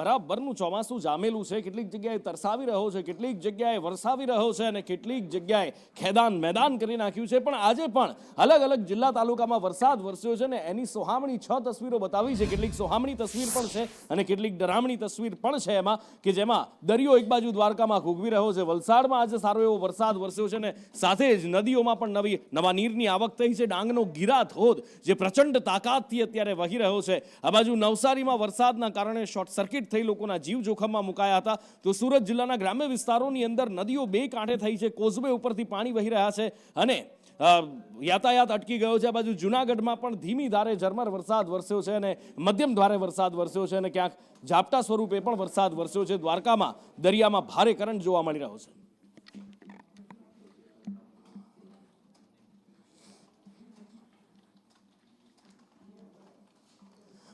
બરાબરનું ચોમાસું જામેલું છે, કેટલીક જગ્યાએ તરસાવી રહ્યો છે, કેટલીક જગ્યાએ વરસાવી રહ્યો છે અને કેટલીક જગ્યાએ ખેદાન મેદાન કરી નાખ્યું છે। પણ આજે પણ અલગ અલગ જિલ્લા તાલુકામાં વરસાદ વરસ્યો છે ને એની સોહામણી 6 તસવીરો બતાવી છે। કેટલીક સોહામણી તસવીર પણ છે અને કેટલીક ડરામણી તસવીર પણ છે એમાં, કે જેમાં દરિયો એક બાજુ દ્વારકામાં ઘૂઘવી રહ્યો છે, વલસાડમાં આજે સારો એવો વરસાદ વરસ્યો છે ને સાથે જ નદીઓમાં પણ નવા નીરની આવક થઈ છે। ડાંગનો ગીરા ધોધ જે પ્રચંડ તાકાતથી અત્યારે વહી રહ્યો છે। આ બાજુ નવસારીમાં વરસાદના કારણે શોર્ટ સર્કિટ થઈ લોકોના જીવ જોખમમાં મુકાયા હતા। તો સુરત જિલ્લાના ગ્રામ્ય વિસ્તારોની અંદર નદીઓ બે કાંઠે થઈ છે, કોઝવે ઉપરથી પાણી વહી રહ્યા છે અને યાતાયાત અટકી ગયો છે। આ બાજુ જુનાગઢમાં પણ ધીમી ધારે ઝરમર વરસાદ વરસ્યો છે અને મધ્યમ ધારે વરસાદ વરસ્યો છે અને ક્યાંક ઝાપટા સ્વરૂપે પણ વરસાદ વરસ્યો છે। દ્વારકામાં દરિયામાં ભારે કરંટ જોવા મળી રહ્યો છે।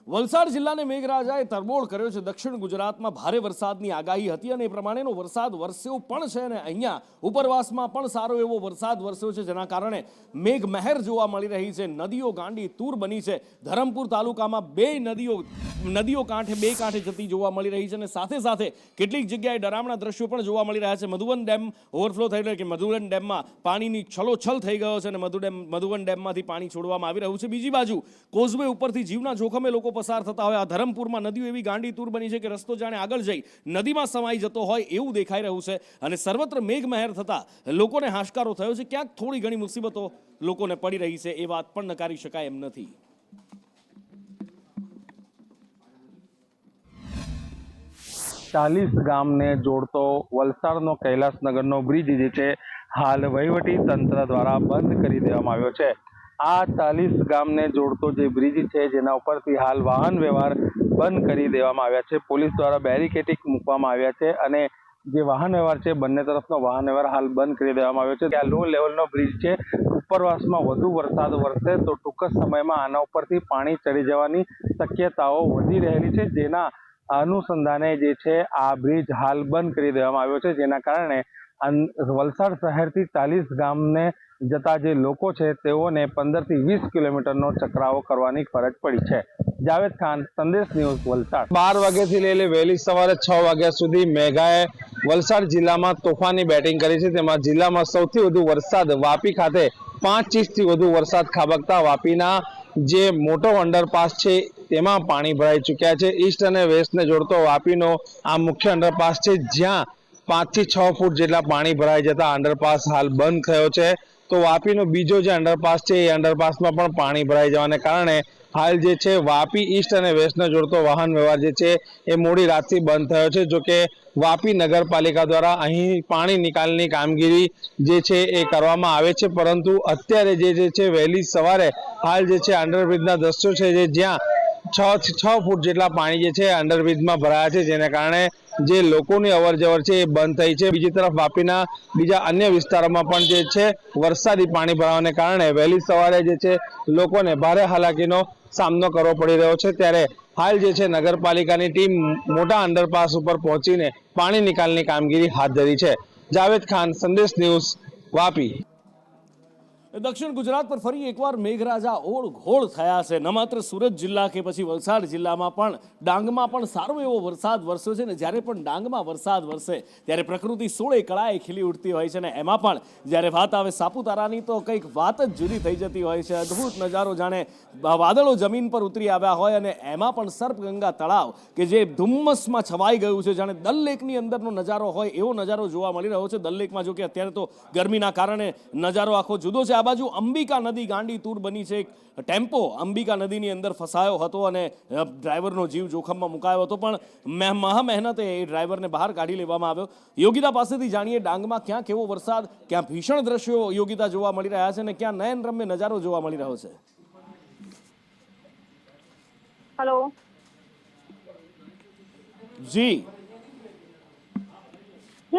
વલસાડ જિલ્લાને મેઘરાજાએ તરબોળ કર્યો છે। દક્ષિણ ગુજરાતમાં ભારે વરસાદની આગાહી હતી અને એ પ્રમાણેનો વરસાદ વરસ્યો પણ છે અને અહીંયા ઉપરવાસમાં પણ સારો એવો વરસાદ વરસ્યો છે, જેના કારણે મેઘમહેર જોવા મળી રહી છે। નદીઓ ગાંડી તૂર બની છે। ધરમપુર તાલુકામાં બે નદીઓ બે કાંઠે જતી જોવા મળી રહી છે અને સાથે સાથે કેટલીક જગ્યાએ ડરામણા દ્રશ્યો પણ જોવા મળી રહ્યા છે। મધુવન ડેમ ઓવરફ્લો થઈ રહ્યો છે, મધુવન ડેમમાં પાણીની છલોછલ થઈ ગયો છે અને મધુવન ડેમમાંથી પાણી છોડવામાં આવી રહ્યું છે। બીજી બાજુ કોઝવે ઉપરથી જીવના જોખમે લોકો પસાર થતા હોય। આ ધરમપુરમાં નદીઓ એવી ગાંડી તૂર બની છે કે રસ્તો જાણે આગળ જઈ નદીમાં સમાઈ જતો હોય એવું દેખાઈ રહ્યું છે અને સર્વત્ર મેઘમહેર થતા લોકોને હાશકારો થયો છે। ક્યાંક થોડી ઘણી મુસીબતો લોકોને પડી રહી છે, એ વાત પણ નકારી શકાય એમ નથી। 40 ગામને જોડતો વલસાડનો કૈલાસનગરનો બ્રિજ જે છે હાલ વહીવટી તંત્ર દ્વારા બંધ કરી દેવામાં આવ્યો છે। આ 40 ગામને જોડતો જે બ્રિજ છે જેના ઉપરથી હાલ વાહન વ્યવહાર બંધ કરી દેવામાં આવ્યા છે। પોલીસ દ્વારા બેરિકેડિંગ મૂકવામાં આવ્યા છે અને જે વાહન વ્યવહાર છે બંને તરફનો વાહન વ્યવહાર હાલ બંધ કરી દેવામાં આવ્યો છે। ત્યાં લો લેવલનો બ્રિજ છે, ઉપરવાસમાં વધુ વરસાદ વરસે તો ટૂંક જ સમયમાં આના ઉપરથી પાણી ચડી જવાની શક્યતાઓ વધી રહેલી છે, જેના અનુસંધાને જે છે આ બ્રિજ હાલ બંધ કરી દેવામાં આવ્યો છે। જેના કારણે વલસાડ શહેરથી 40 ગામને જતા જે લોકો છે તેઓને 15 થી 20 કિલોમીટરનો ચકરાવો કરવાની ફરજ પડી છે। જાવેદ ખાન, સંદેશ ન્યૂઝ, વલસાડ। 12 વાગ્યાથી લઈને વહેલી સવારે 6 વાગ્યા સુધી મેઘાએ વલસાડ જિલ્લામાં તોફાની બેટિંગ કરી છે। તેમાં જિલ્લામાં સૌથી વધુ વરસાદ વાપી ખાતે 5 ઇંચથી વધુ વરસાદ ખાબકતા વાપીના જે મોટો અંડરપાસ છે તેમાં પાણી ભરાઈ ચૂક્યા છે। ઈસ્ટ અને વેસ્ટને જોડતો વાપીનો આ મુખ્ય અંડરપાસ છે, જ્યાં 5 થી 6 ફૂટ જેટલા પાણી ભરાઈ જતા અંડરપાસ હાલ બંધ થયો છે। તો વાપીનો બીજો જે અંડરપાસ છે એ અંડરપાસમાં પણ પાણી ભરાઈ જવાને કારણે હાલ જે છે વાપી ઈસ્ટ અને વેસ્ટને જોડતો વાહન વ્યવહાર જે છે એ મોડી રાતથી બંધ થયો છે। જો કે વાપી નગરપાલિકા દ્વારા અહીં પાણી નિકાલની કામગીરી જે છે એ કરવામાં આવે છે, પરંતુ અત્યારે જે છે વહેલી સવારે હાલ જે છે અંડરબ્રિજના દ્રશ્યો છે જ્યાં 6 થી 6 ફૂટ જેટલા પાણી જે છે અંડરબ્રિજમાં ભરાયા છે, જેને કારણે જે લોકોની અવરજવર છે એ બંધ થઈ છે। બીજી તરફ વાપીના બીજા અન્ય વિસ્તારોમાં પણ જે છે વરસાદી પાણી ભરાવાને કારણે વહેલી સવારે જે છે લોકોને ભારે હાલાકીનો સામનો કરવો પડી રહ્યો છે। ત્યારે હાલ જે છે નગરપાલિકાની ટીમ મોટા અંડરપાસ ઉપર પહોંચીને પાણી નિકાલની કામગીરી હાથ ધરી છે। જાવેદ ખાન, સંદેશ ન્યૂઝ, વાપી। દક્ષિણ ગુજરાત પર ફરી એકવાર મેઘરાજા ઓળઘોળ થયા છે। ન માત્ર સુરત જિલ્લા કે પછી વલસાડ જિલ્લામાં પણ ડાંગમાં પણ સારો એવો વરસાદ વરસ્યો છે ને જ્યારે પણ ડાંગમાં વરસાદ વરસે ત્યારે પ્રકૃતિ સોળે કળાએ ખીલી ઉઠતી હોય છે ને એમાં પણ જ્યારે વાત આવે સાપુતારાની તો કંઈક વાત જ જુદી થઈ જતી હોય છે। અદ્ભુત નજારો, જાણે વાદળો જમીન પર ઉતરી આવ્યા હોય અને એમાં પણ સર્પગંગા તળાવ કે જે ધુમ્મસમાં છવાઈ ગયું છે, જાણે દલ લેકની અંદરનો નજારો હોય એવો નજારો જોવા મળી રહ્યો છે। દલ લેકમાં જો કે અત્યારે તો ગરમીના કારણે નજારો આખો જુદો છે। આ બાજુ અંબિકા નદી ગાંડી તૂર બની છે। એક ટેમ્પો અંબિકા નદીની અંદર ફસાયો હતો અને ડ્રાઈવરનો જીવ જોખમમાં મુકાયો હતો, પણ મહા મહેનતે એ ડ્રાઈવરને બહાર કાઢી લેવામાં આવ્યો। યોગિતા પાસેથી જાણીએ ડાંગમાં ક્યાં કેવો વરસાદ, ક્યાં ભીષણ દ્રશ્યો યોગિતા જોવા મળી રહ્યા છે અને ક્યાં નયનરમ્ય નજારો જોવા મળી રહ્યો છે। હેલો જી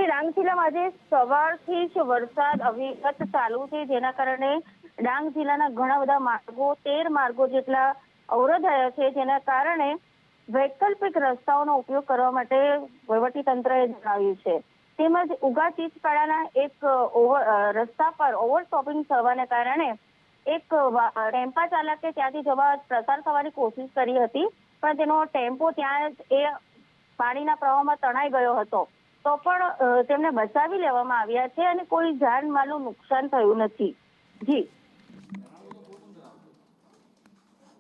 ડાંગ જિલ્લામાં આજે સવારથી જ વરસાદ અવિરત ચાલુ છે, જેના કારણે ડાંગ જિલ્લાના ઘણા બધા માર્ગો 13 માર્ગો જેટલા અવરોધાયા છે, જેના કારણે વૈકલ્પિક રસ્તાઓનો ઉપયોગ કરવા માટે વહીવટીતંત્રએ જણાવ્યું છે। તેમજ ઉગા ચીચપાડાના એક રસ્તા પર ઓવરસ્ટોપિંગ થવાને કારણે એક ટેમ્પા ચાલકે ત્યાંથી પ્રસાર થવાની કોશિશ કરી હતી, પણ તેનો ટેમ્પો ત્યાં જ પાણીના પ્રવાહમાં તણાઈ ગયો હતો, તો પણ તેમને બચાવી લેવામાં આવ્યા છે અને કોઈ જાનમાલનું નુકસાન થયું નથી. જી.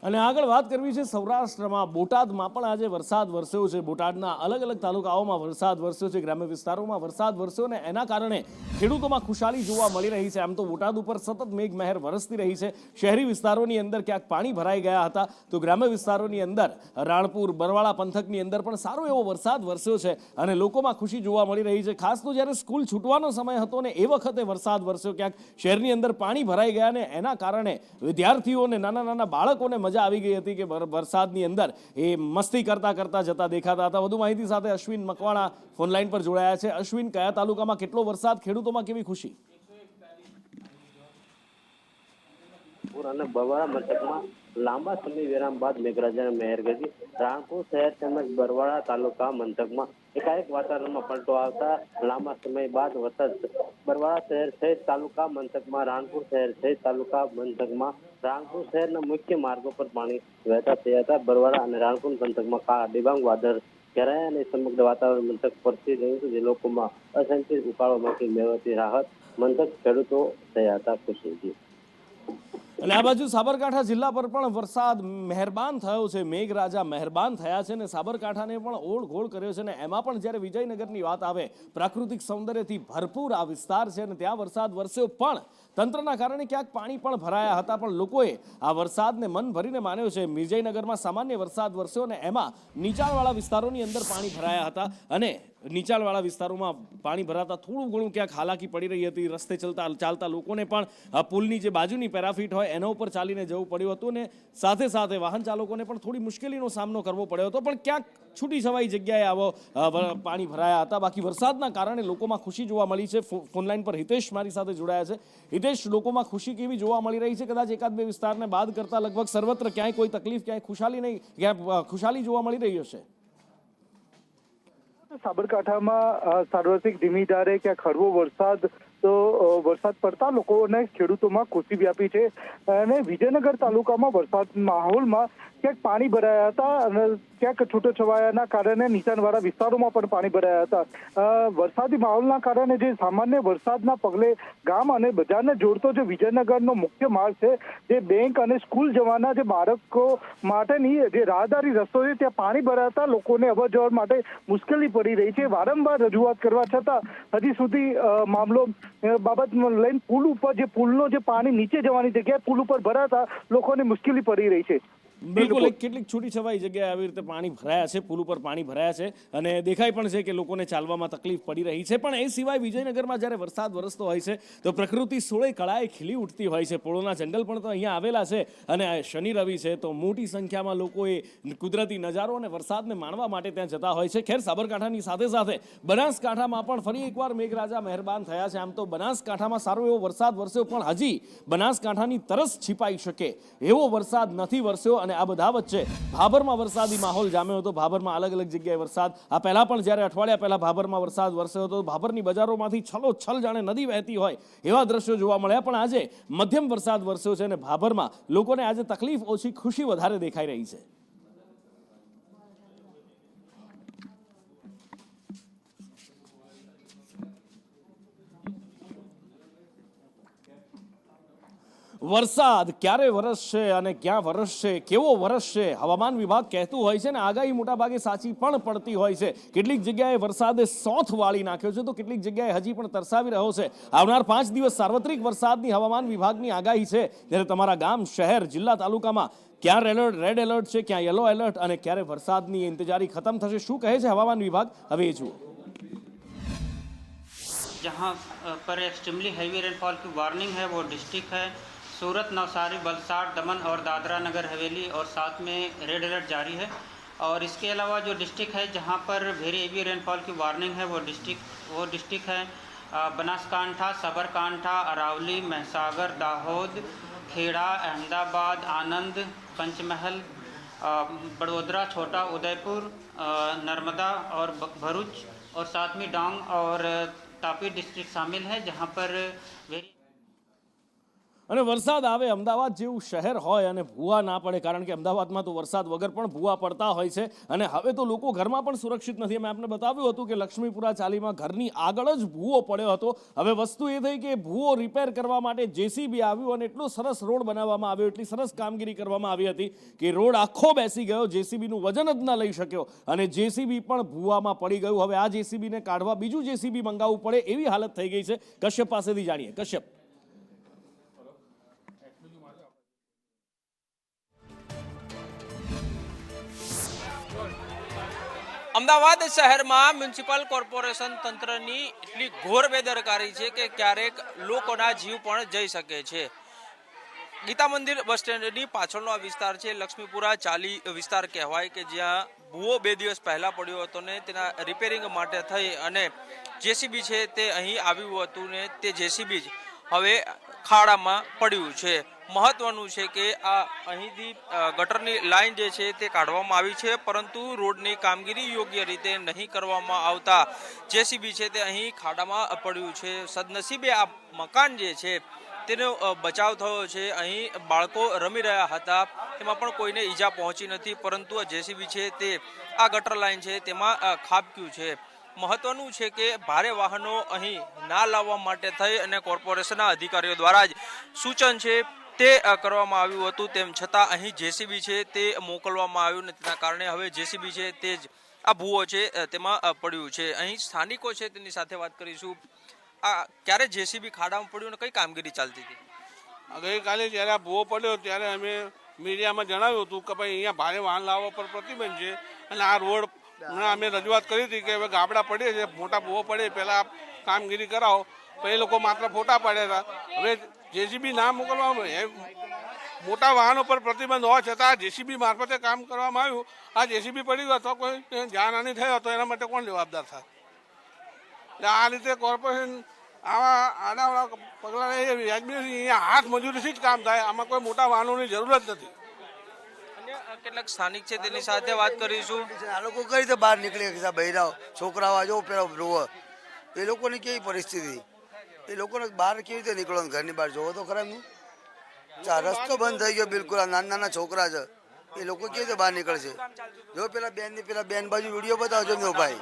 અને આગળ વાત કરવી છે સૌરાષ્ટ્રમાં બોટાદમાં પણ આજે વરસાદ વરસ્યો છે. બોટાદના અલગ અલગ તાલુકાઓમાં વરસાદ વરસ્યો છે, ગ્રામ્ય વિસ્તારોમાં વરસાદ વરસ્યો ને એના કારણે ખેડૂતોમાં ખુશાલી જોવા મળી રહી છે. આમ તો બોટાદ ઉપર સતત મેઘમહેર વરસતી રહી છે. શહેરી વિસ્તારોની અંદર ક્યાંક પાણી ભરાઈ ગયા હતા, તો ગ્રામ્ય વિસ્તારોની અંદર રાણપુર બરવાળા પંથકની અંદર પણ સારો એવો વરસાદ વરસ્યો છે અને લોકોમાં ખુશી જોવા મળી રહી છે. ખાસ તો જ્યારે સ્કૂલ છૂટવાનો સમય હતો ને એ વખતે વરસાદ વરસ્યો, ક્યાંક શહેરની અંદર પાણી ભરાઈ ગયા ને એના કારણે વિદ્યાર્થીઓને, નાના નાના બાળકોને મજા આવી ગઈ હતી કે વરસાદની અંદર એ મસ્તી કરતા કરતા જતા દેખાતા હતા. વધુ માહિતી સાથે અશ્વિન મકવાણા ફોન લાઈન પર જોડાયા છે. અશ્વિન, કયા તાલુકામાં કેટલો વરસાદ, ખેડૂતોમાં કેવી ખુશી? અને બરવાળા મથકમાં લાંબા સમય વિરામ બાદ મેઘરાજાને મહેર ગરજી. રાણપુર શહેર તેમજ બરવાળા તાલુકા મથકમાં એકાએક વાતાવરણમાં પલટો આવતા લાંબા સમય બાદ વરસાદ બરવાળા શહેર સહિત તાલુકા મથકમાં, રાણપુર શહેર સહિત તાલુકા મથકમાં, રાણપુર શહેરના મુખ્ય માર્ગો પર પાણી વહેતા થયા હતા. બરવાળા અને રાણપુર પંથકમાં કાળા ડિબાંગ વાદળ ઘેરાયા અને સમગ્ર વાતાવરણ મંથક પરથી રહ્યું હતું, જે લોકોમાં અસંખ્ય ઉકાળોમાંથી મેળવતી રાહત મંથક ખેડૂતો થયા હતા ખુશી. અને આ બાજુ સાબરકાંઠા જિલ્લા પર પણ વરસાદ મહેરબાન થયો છે, મેઘરાજા મહેરબાન થયા છે ને સાબરકાંઠાને પણ ઓળઘોળ કર્યો છે. ને એમાં પણ જ્યારે વિજયનગરની વાત આવે, પ્રાકૃતિક સૌંદર્યથી ભરપૂર આ વિસ્તાર છે અને ત્યાં વરસાદ વરસ્યો, પણ તંત્રના કારણે ક્યાંક પાણી પણ ભરાયા હતા, પણ લોકોએ આ વરસાદને મન ભરીને માન્યો છે. વિજયનગરમાં સામાન્ય વરસાદ વરસ્યો અને એમાં નીચાણવાળા વિસ્તારોની અંદર પાણી ભરાયા હતા અને નીચાણવાળા વિસ્તારોમાં પાણી ભરાતા થોડું ઘણું ક્યાંક હાલાકી પડી રહી હતી. રસ્તે ચાલતા લોકોને પણ પુલની જે બાજુની પેરાફીટ હોય એના ઉપર ચાલીને જવું પડ્યું હતું ને સાથે સાથે વાહન ચાલકોને પણ થોડી મુશ્કેલીનો સામનો કરવો પડ્યો હતો, પણ ક્યાંક છૂટી છવાઈ જગ્યાએ આવો પાણી ભરાયા હતા. બાકી વરસાદના કારણે લોકોમાં ખુશી જોવા મળી છે. ફોનલાઈન પર હિતેશ મારી સાથે જોડાયા છે. હિતેશ, લોકોમાં ખુશી કેવી જોવા મળી રહી છે? કદાચ એકાદ બે વિસ્તારને બાદ કરતા લગભગ સર્વત્ર ક્યાંય કોઈ તકલીફ, ક્યાંય ખુશાલી નહીં, ક્યાંય ખુશાલી જોવા મળી રહી હશે? સાબરકાંઠામાં સાર્વત્રિક ધીમી ધારે ક્યાંક હળવો વરસાદ તો વરસાદ પડતા લોકોને, ખેડૂતોમાં ખુશી વ્યાપી છે. અને વિજયનગર તાલુકામાં વરસાદ માહોલમાં ક્યાંક પાણી ભરાયા હતા અને ક્યાંક છૂટોછવાયાના કારણે નીચાણવાળા વિસ્તારોમાં પણ પાણી ભરાયા હતા. વરસાદી માહોલના કારણે જે સામાન્ય વરસાદના પગલે ગામ અને બજારને જોડતો જે વિજયનગરનો મુખ્ય માર્ગ છે, જે બેંક અને સ્કૂલ જવાના જે બાળકો માટેની જે રાહદારી રસ્તો છે, ત્યાં પાણી ભરાતા લોકોને અવર જવર માટે મુશ્કેલી પડી રહી છે. વારંવાર રજૂઆત કરવા છતાં હજી સુધી મામલો બાબત લઈને પુલ ઉપર, જે પુલનો જે પાણી નીચે જવાની જગ્યાએ પુલ ઉપર ભરાતા લોકોને મુશ્કેલી પડી રહી છે. બિલકુલ, કેટલીક છૂટી છવાઈ જગ્યાએ આવી રીતે પાણી ભરાયા છે, પુલ ઉપર પાણી ભરાયા છે અને દેખાય પણ છે કે લોકોને ચાલવામાં તકલીફ પડી રહી છે. પણ એ સિવાય વિજયનગરમાં જ્યારે વરસાદ વરસતો હોય છે તો પ્રકૃતિ સોળે કળાએ ખીલી ઉઠતી હોય છે. પોળોના જંગલ પણ તો અહીંયા આવેલા છે અને શનિ રવિ છે તો મોટી સંખ્યામાં લોકો એ કુદરતી નજારો અને વરસાદને માણવા માટે ત્યાં જતા હોય છે. ખેર, સાબરકાંઠાની સાથે સાથે બનાસકાંઠામાં પણ ફરી એકવાર મેઘરાજા મહેરબાન થયા છે. આમ તો બનાસકાંઠામાં સારો એવો વરસાદ વરસ્યો, પણ હજી બનાસકાંઠાની તરસ છીપાઈ શકે એવો વરસાદ નથી વરસ્યો. અને આ બધા વચ્ચે ભાભરમાં વરસાદી માહોલ જામ્યો હતો. ભાભરમાં અલગ અલગ જગ્યાએ વરસાદ, આ પહેલા પણ જ્યારે અઠવાડિયા પહેલા ભાભરમાં વરસાદ વરસ્યો હતો, ભાભરની બજારોમાંથી છલોછલ જાણે નદી વહેતી હોય એવા દ્રશ્યો જોવા મળ્યા. પણ આજે મધ્યમ વરસાદ વરસ્યો છે અને ભાભરમાં લોકોને આજે તકલીફ ઓછી, ખુશી વધારે દેખાઈ રહી છે. વરસાદ ક્યારે વરસશે અને ક્યાં વરસશે, કેવો વરસશે, હવામાન વિભાગ કહેતું હોય છે ને આગાહી મોટાભાગે સાચી પણ પડતી હોય છે. કેટલીક જગ્યાએ વરસાદે સોથ વાળી નાખ્યો છે તો કેટલીક જગ્યાએ હજી પણ તરસાવી રહ્યો છે. આવનાર 5 દિવસ સાર્વત્રિક વરસાદની હવામાન વિભાગની આગાહી છે, જ્યારે તમારા ગામ, શહેર, જિલ્લા, તાલુકામાં ક્યાં રેડ એલર્ટ છે, ક્યાં યલો એલર્ટ અને ક્યારે વરસાદની ઇંતજારી ખતમ થશે, શું કહે છે હવામાન વિભાગ, હવે એ જુઓ. जहाँ पर एक्सट्रीमली हैवी रेनफॉल की वार्निंग है वो डिस्ट्रिक्ट है सूरत, नवसारी, वलसाड़, दमन और दादरा नगर हवेली, और साथ में रेड अलर्ट जारी है. और इसके अलावा जो डिस्ट्रिक्ट है जहाँ पर वेरी हेवी रेनफॉल की वार्निंग है वो डिस्ट्रिक्ट है बनासकांठा, साबरकांठा, अरावली, महसागर, दाहोद, खेड़ा, अहमदाबाद, आनंद, पंचमहल, बड़ोदरा, छोटा उदयपुर, नर्मदा और भरूच, और साथ में डांग और तापी डिस्ट्रिक्ट शामिल है जहाँ पर वेरी અને વરસાદ આવે, અમદાવાદ જેવું શહેર હોય અને ભૂવા ના પડે, કારણ કે અમદાવાદમાં તો વરસાદ વગર પણ ભૂવા પડતા હોય છે અને હવે તો લોકો ઘરમાં પણ સુરક્ષિત નથી. મેં આપને બતાવ્યું હતું કે લક્ષ્મીપુરા ચાલીમાં ઘરની આગળ જ ભૂવો પડ્યો હતો. હવે વસ્તુ એ થઈ કે ભૂવો રિપેર કરવા માટે જેસીબી આવ્યું અને એટલો સરસ રોડ બનાવવામાં આવ્યો, એટલી સરસ કામગીરી કરવામાં આવી હતી કે રોડ આખો બેસી ગયો, જેસીબીનું વજન જ ના લઈ શક્યો અને જેસીબી પણ ભૂવામાં પડી ગયું. હવે આ જેસીબીને કાઢવા બીજું જેસીબી મંગાવવું પડે એવી હાલત થઈ ગઈ છે. કશ્યપ પાસેથી જાણીએ. કશ્યપ, અમદાવાદ શહેરમાં મ્યુનિસિપલ કોર્પોરેશન તંત્રની એટલી ઘોર બેદરકારી છે કે ક્યારેક લોકોના જીવ પણ જઈ શકે છે. ગીતા મંદિર બસ સ્ટેન્ડની પાછળનો આ વિસ્તાર છે, લક્ષ્મીપુરા ચાલી વિસ્તાર કહેવાય, કે જ્યાં ભૂવો 2 દિવસ પહેલા પડ્યો હતો ને તેના રિપેરિંગ માટે થઈ અને જેસીબી છે તે અહીં આવ્યું હતું ને તે જેસીબી જ હવે ખાડામાં પડ્યું છે. મહત્વનું છે કે આ અહીંથી ગટરની લાઈન જે છે તે કાઢવામાં આવી છે, પરંતુ રોડની કામગીરી યોગ્ય રીતે નહીં કરવામાં આવતા જેસીબી છે તે અહીં ખાડામાં પડ્યું છે. સદનસીબે આ મકાન જે છે તેનો બચાવ થયો છે. અહીં બાળકો રમી રહ્યા હતા, તેમાં પણ કોઈને ઈજા પહોંચી નથી, પરંતુ આ જેસીબી છે તે આ ગટર લાઈન છે તેમાં ખાબક્યું છે. મહત્વનું છે કે ભારે વાહનો અહીં ના લાવવા માટે થઈ અને કોર્પોરેશનના અધિકારીઓ દ્વારા જ સૂચન છે તે કરવામાં આવ્યું હતું, તેમ છતાં અહીં જેસીબી છે તે મોકલવામાં આવ્યું ને તેના કારણે હવે જેસીબી છે તે જ આ ભૂવો છે તેમાં પડ્યું છે. અહીં સ્થાનિકો છે તેની સાથે વાત કરીશું. આ ક્યારે જેસીબી ખાડામાં પડ્યું ને કઈ કામગીરી ચાલતી હતી? ગઈકાલે જ્યારે આ ભૂવો પડ્યો ત્યારે અમે મીડિયામાં જણાવ્યું હતું કે ભાઈ અહીંયા ભારે વાહન લાવવા પર પ્રતિબંધ છે અને આ રોડ અમે રજૂઆત કરી હતી કે હવે ગાબડા પડે છે, મોટા ભૂવો પડે, પહેલાં કામગીરી કરાવો. પણ એ લોકો માત્ર ફોટા પાડ્યા હતા. હવે જેસીબી ના મોકલવામાં, મોટા વાહનો પર પ્રતિબંધ હોવા છતાં જેસીબી મારફતે કામ કરવામાં આવ્યું. આ જેસીબી પડી ગયો તો કોઈ જાનહાનિ થયો તો એના માટે કોણ જવાબદાર થાય? એટલે આ રીતે કોર્પોરેશન આવા આડાવાળા પગલાં લે. વ્યાજબી અહીંયા હાથ મજૂરીથી જ કામ થાય, આમાં કોઈ મોટા વાહનોની જરૂર જ નથી. કેટલાક સ્થાનિક છે તેની સાથે વાત કરીશું. આ લોકો કઈ રીતે બહાર નીકળી બહેરાઓ છોકરાઓ જો પેલા રોવો, એ લોકોની કેવી પરિસ્થિતિ, એ લોકોને બહાર કેવી રીતે નીકળવાનું? ઘરની બહાર જોવો તો ખરા એમનું. રસ્તો બંધ થઈ ગયો બિલકુલ. આ નાના નાના છોકરા છે, એ લોકો કેવી રીતે બહાર નીકળશે? જો પેલા બેન બાજુ વિડીયો બતાવજો ને ભાઈ.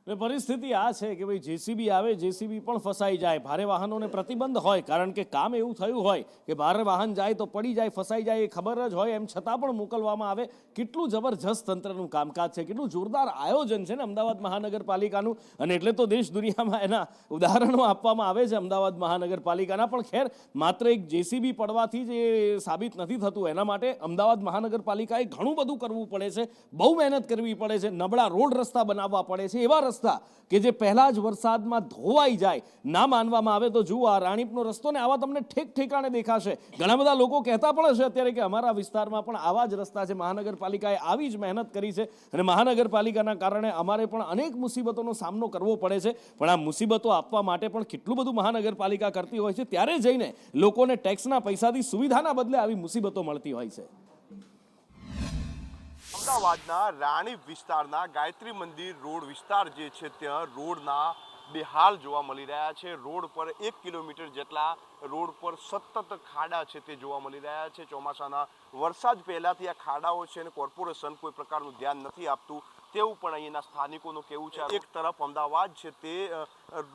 પરિસ્થિતિ આ છે કે ભાઈ જેસીબી આવે, જેસીબી પણ ફસાઈ જાય. ભારે વાહનોને પ્રતિબંધ હોય, કારણ કે કામ એવું થયું હોય કે ભારે વાહન જાય તો પડી જાય, ફસાઈ જાય, એ ખબર જ હોય, એમ છતાં પણ મોકલવામાં આવે. કેટલું જબરજસ્ત તંત્રનું કામકાજ છે, કેટલું જોરદાર આયોજન છે ને અમદાવાદ મહાનગરપાલિકાનું. અને એટલે તો દેશ દુનિયામાં એના ઉદાહરણો આપવામાં આવે છે અમદાવાદ મહાનગરપાલિકાના. પણ ખેર, માત્ર એક જેસીબી પડવાથી જ એ સાબિત નથી થતું. એના માટે અમદાવાદ મહાનગરપાલિકાએ ઘણું બધું કરવું પડે છે, બહુ મહેનત કરવી પડે છે. નબળા રોડ રસ્તા બનાવવા પડે છે, એવા કે જે પહેલા જ વરસાદમાં ધોવાઈ જાય. ના માનવામાં આવે તો જુઓ આ રાણીપનો રસ્તો ને આવા તમને ઠેક ઠેકાણે દેખાશે. ઘણા બધા લોકો કહેતા પણ છે અત્યારે કે અમારા વિસ્તારમાં પણ આવા જ રસ્તા છે. મહાનગરપાલિકાએ આવી જ મહેનત કરી છે અને મહાનગરપાલિકાના કારણે અમારે પણ અનેક મુસીબતોનો સામનો કરવો પડે છે. પણ આ મુસીબતો આપવા માટે પણ કેટલું બધું મહાનગરપાલિકા કરતી હોય છે, ત્યારે જઈને લોકોને ટેક્સના પૈસાથી સુવિધાના બદલે આવી મુસીબતો મળતી હોય છે. અમદાવાદના રાણીપ વિસ્તારના ગાયત્રી મંદિર રોડ વિસ્તાર જે છે ત્યાં રોડના બેહાલ જોવા મળી રહ્યા છે. રોડ પર 1 કિલોમીટર જેટલા રોડ પર સતત ખાડા છે તે જોવા મળી રહ્યા છે. ચોમાસાના વરસાદ પહેલાથી આ ખાડાઓ છે અને કોર્પોરેશન કોઈ પ્રકારનું ધ્યાન નથી આપતું તેવું પણ અહીંના સ્થાનિકોનું કહેવું છે. એક તરફ અમદાવાદ છે તે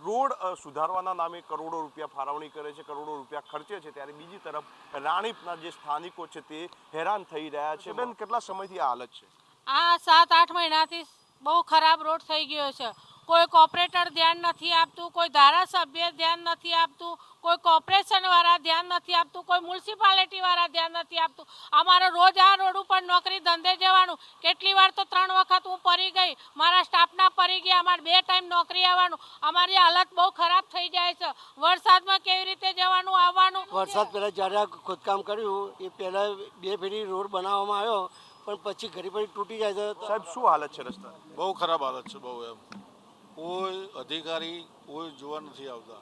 રોડ સુધારવાના નામે કરોડો રૂપિયા ફાળવણી કરે છે, કરોડો રૂપિયા ખર્ચે છે, ત્યારે બીજી તરફ રાણીપના જે સ્થાનિકો છે તે હેરાન થઈ રહ્યા છે. બેન, કેટલા સમયથી આ હાલત છે? આ 7-8 મહિનાથી બહુ ખરાબ રોડ થઈ ગયો છે. કોઈ કોર્પોરેટર ધ્યાન નથી આપતું, કોઈ ધારાસભ્ય ધ્યાન નથી આપતું, કોઈ કોર્પોરેશન વાળા ધ્યાન નથી આપતું, કોઈ મ્યુનિસિપાલિટી વાળા ધ્યાન નથી આપતું. અમારે રોજ આ રોડ ઉપર નોકરી ધંધે જવાનું. કેટલી વાર તો 3 વખત હું પડી ગઈ, મારા સ્ટાફના પડી ગયા. અમારે 2 ટાઈમ નોકરી આવવાનું. અમારી હાલત બહુ ખરાબ થઈ જાય છે. વરસાદમાં કેવી રીતે જવાનું આવવાનું? વરસાદ પહેલા જ્યારે ખોદકામ કર્યું એ પહેલા 2 ફેરી રોડ બનાવવામાં આવ્યો, પણ પછી ઘડી ફરી તૂટી જાય છે. સાહેબ, શું હાલત છે રસ્તા? બહુ ખરાબ હાલત છે, બહુ. એમ કોઈ અધિકારી કોઈ જોવા નથી આવતા.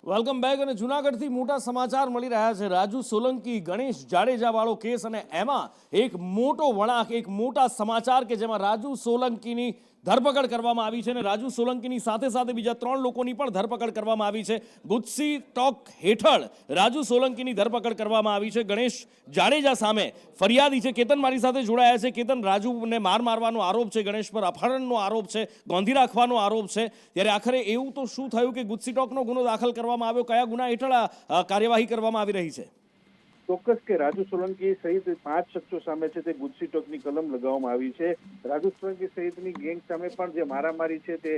Welcome back. અને જૂનાગઢથી મોટા સમાચાર મળી રહ્યા છે. રાજુ સોલંકી ગણેશ જાડેજા વાળો કેસ અને એમાં એક મોટો વળાંક, એક મોટા સમાચાર કે જેમાં રાજુ સોલંકીની ધરપકડ કરવામાં આવી છે અને રાજુ સોલંકીની સાથે સાથે બીજા 3 લોકોની પણ ધરપકડ કરવામાં આવી છે. ગુજસી ટોક હેઠળ રાજુ સોલંકીની ધરપકડ કરવામાં આવી છે. ગણેશ જાડેજા સામે ફરિયાદી છે. કેતન મારી સાથે જોડાયા છે. કેતન, રાજુને મારવાનો આરોપ છે, ગણેશ પર અપહરણનો આરોપ છે, ગોંધી રાખવાનો આરોપ છે, ત્યારે આખરે એવું તો શું થયું કે ગુજસી ટોકનો ગુનો દાખલ કરવામાં આવ્યો? કયા ગુના હેઠળ આ કાર્યવાહી કરવામાં આવી રહી છે? ચોક્કસ કે રાજુ સોલંકી સહિત 5 શખ્સો સામે છે તે ગુજસી ટોકની કલમ લગાવવામાં આવી છે. રાજુ સોલંકી સહિતની ગેંગ સામે પણ જે મારામારી છે તે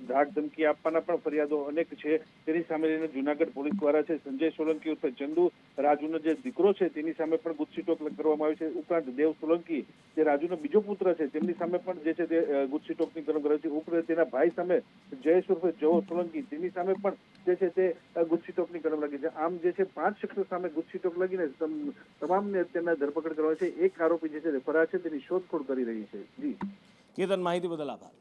ધાક ધમકી આપવાના પણ ફરિયાદો અનેક છે. તેની સામે જુનાગઢ પોલીસ દ્વારા છે સંજય સોલંકી ઉર્ફે ચંદુ, રાજુનો જે દીકરો છે તેની સામે પણ ગુજસી ટોક કરવામાં આવી છે. ઉપરાંત દેવ સોલંકી જે રાજુનો બીજો પુત્ર છે તેમની સામે પણ જે છે તે ગુજસી ટોકની કલમ કરાવી છે. ઉપરાંત તેના ભાઈ સામે જયેશ ઉર્ફે જવો સોલંકી તેની સામે પણ જે છે તે ગુજસી ટોકની કલમ લાગી છે. આમ જે છે 5 શખ્સો સામે ગુજસી ટોક લાગીને તમામને અત્યારના ધરપકડ કરવા છે. એક આરોપી જે છે તે ફરાર છે, તેની શોધખોળ કરી રહી છે. જી કેતન, માહિતી બદલ આભાર.